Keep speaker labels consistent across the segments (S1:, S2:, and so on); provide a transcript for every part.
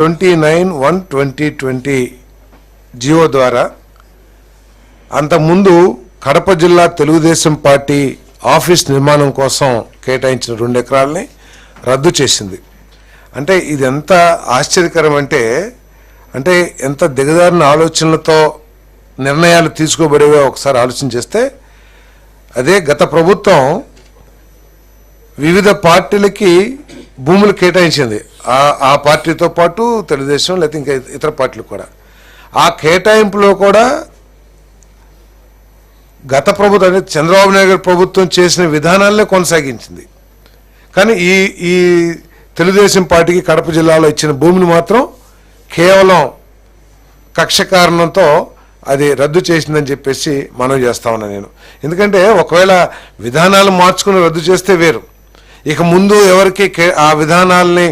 S1: 29/1/2020 జియో ద్వారా అంతకుముందు కడప జిల్లా తెలుగుదేశం పార్టీ ఆఫీస్ నిర్మాణం కోసం కేటాయించిన 2 ఎకరాలని రద్దు చేసింది. అంటే ఇది ఎంత ఆశ్చర్యకరం అంటే ఎంత దిగజారిన ఆలోచనలతో నిర్ణయాలు తీసుకోబడేవో ఒకసారి ఆలోచన చేస్తే, అదే గత ప్రభుత్వం వివిధ పార్టీలకి భూములు కేటాయించింది. ఆ పార్టీతో పాటు తెలుగుదేశం లేకపోతే ఇంకా ఇతర పార్టీలు కూడా. ఆ కేటాయింపులో కూడా గత ప్రభుత్వం అంటే చంద్రబాబు నాయుడు గారి ప్రభుత్వం చేసిన విధానాలనే కొనసాగించింది. కానీ ఈ తెలుగుదేశం పార్టీకి కడప జిల్లాలో ఇచ్చిన భూమిని మాత్రం కేవలం కక్ష కారణంతో అది రద్దు చేసిందని చెప్పేసి మనం చేస్తా ఉన్నా నేను. ఎందుకంటే ఒకవేళ విధానాలు మార్చుకుని రద్దు చేస్తే వేరు, ఇక ముందు ఎవరికి ఆ విధానాలని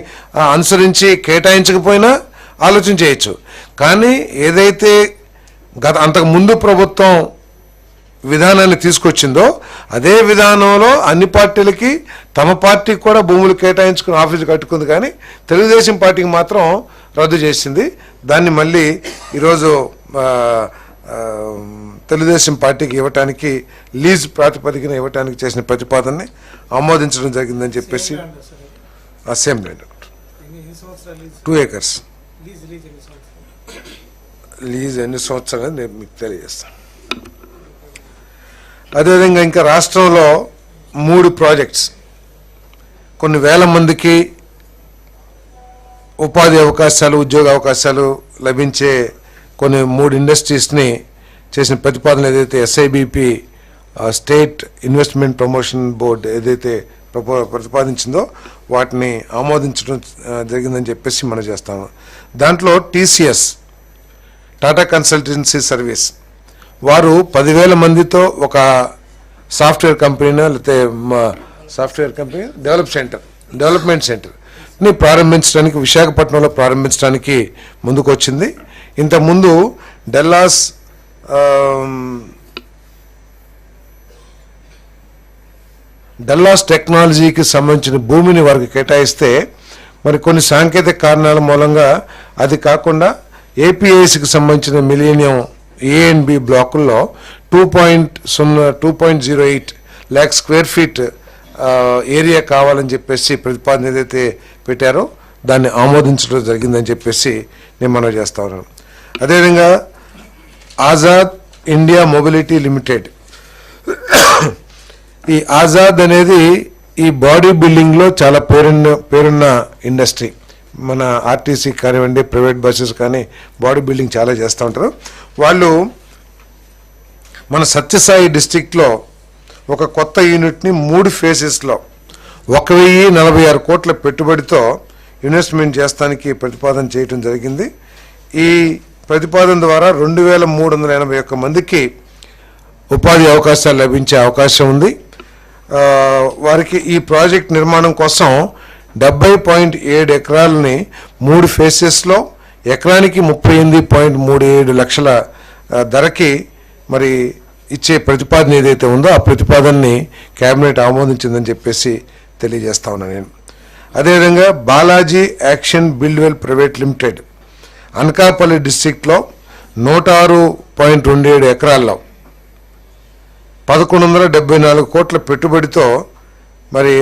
S1: అనుసరించి కేటాయించకపోయినా ఆలోచన చేయొచ్చు. కానీ ఏదైతే అంతకు ముందు ప్రభుత్వం విధానాన్ని తీసుకొచ్చిందో అదే విధానంలో అన్ని పార్టీలకి తమ పార్టీకి కూడా భూములు కేటాయించుకుని ఆఫీసు కట్టుకుంది, కానీ తెలుగుదేశం పార్టీకి మాత్రం రద్దు చేసింది. దాన్ని మళ్ళీ ఈరోజు తెలుగుదేశం పార్టీకి ఇవ్వటానికి లీజ్ ప్రాతిపదికన ఇవ్వటానికి చేసిన ప్రతిపాదనని ఆమోదించడం జరిగిందని చెప్పేసి సేమ్ ల్యాండ్ 2 acres లీజ్ ఎన్ని సంవత్సరాలు నేను మీకు తెలియజేస్తాను. అదేవిధంగా ఇంకా రాష్ట్రంలో 3 ప్రాజెక్ట్స్ కొన్ని వేల మందికి ఉపాధి అవకాశాలు, ఉద్యోగ అవకాశాలు లభించే కొన్ని 3 ఇండస్ట్రీస్ని చేసిన ప్రతిపాదన ఏదైతే SIBP state investment promotion board ఏదైతే ప్రతిపాదించిందో వాటిని ఆమోదించడం జరిగిందని చెప్పేసి మనం చేస్తాము. దాంట్లో టీసీఎస్ టాటా కన్సల్టెన్సీ సర్వీస్ వారు 10,000 మందితో ఒక సాఫ్ట్వేర్ కంపెనీ లేకపోతే సాఫ్ట్వేర్ కంపెనీ డెవలప్మెంట్ సెంటర్ని ప్రారంభించడానికి విశాఖపట్నంలో ప్రారంభించడానికి ముందుకు వచ్చింది. ఇంతకుముందు డల్లాస్ టెక్నాలజీకి సంబంధించిన భూమిని వారికి కేటాయిస్తే మరి కొన్ని సాంకేతిక కారణాల మూలంగా అది కాకుండా ఏపీఐసికి సంబంధించిన మిలీనియం ఏ అండ్ బి బ్లాకుల్లో 2.08 lakh స్క్వేర్ ఫీట్ ఏరియా కావాలని చెప్పేసి ప్రతిపాదన ఏదైతే పెట్టారో దాన్ని ఆమోదించడం జరిగిందని చెప్పేసి నేను మనవి చేస్తా ఉన్నాను. అదేవిధంగా ఆజాద్ ఇండియా మొబిలిటీ లిమిటెడ్, ఈ ఆజాద్ అనేది ఈ బాడీ బిల్డింగ్లో చాలా పేరున్న ఇండస్ట్రీ. మన ఆర్టీసీ కానివ్వండి, ప్రైవేట్ బస్సెస్ కానీ బాడీ బిల్డింగ్ చాలా చేస్తూ ఉంటారు. వాళ్ళు మన సత్యసాయి డిస్టిక్లో ఒక కొత్త యూనిట్ని 3 ఫేజెస్లో 1,046 కోట్ల పెట్టుబడితో ఇన్వెస్ట్మెంట్ చేస్తానికి ప్రతిపాదన చేయడం జరిగింది. ఈ ప్రతిపాదన ద్వారా 2,381 మందికి ఉపాధి అవకాశాలు లభించే అవకాశం ఉంది. వారికి ఈ ప్రాజెక్ట్ నిర్మాణం కోసం 70.7 ఎకరాలని 3 ఫేసెస్లో ఎకరానికి 38.37 లక్షల ధరకి మరి ఇచ్చే ప్రతిపాదన ఏదైతే ఉందో ఆ ప్రతిపాదనని కేబినెట్ ఆమోదించిందని చెప్పేసి తెలియజేస్తా ఉన్నాను నేను. అదేవిధంగా బాలాజీ యాక్షన్ బిల్డ్వెల్ ప్రైవేట్ లిమిటెడ్ అనకాపల్లి డిస్టిక్లో 106.27 ఎకరాల్లో 1,174 కోట్ల పెట్టుబడితో మరి